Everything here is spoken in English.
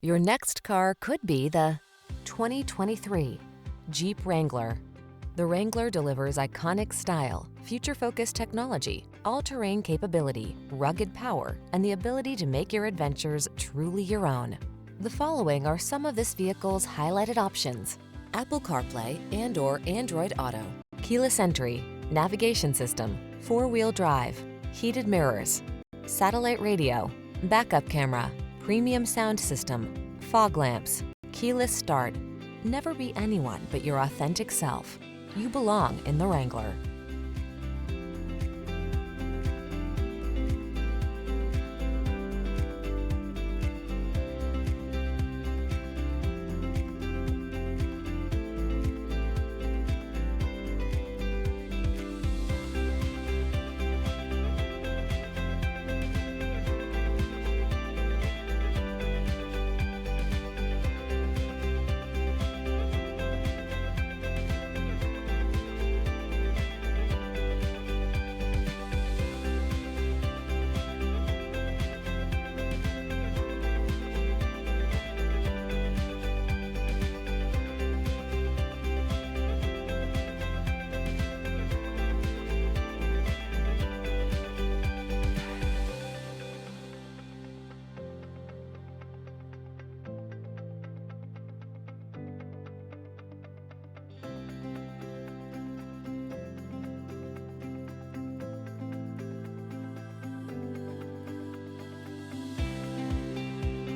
Your next car could be the 2023 Jeep Wrangler. The Wrangler delivers iconic style, future-focused technology, all-terrain capability, rugged power, and the ability to make your adventures truly your own. The following are some of this vehicle's highlighted options: Apple CarPlay and/or Android Auto, keyless entry, navigation system, four-wheel drive, heated mirrors, satellite radio, backup camera, premium sound system, fog lamps, keyless start. Never be anyone but your authentic self. You belong in the Wrangler.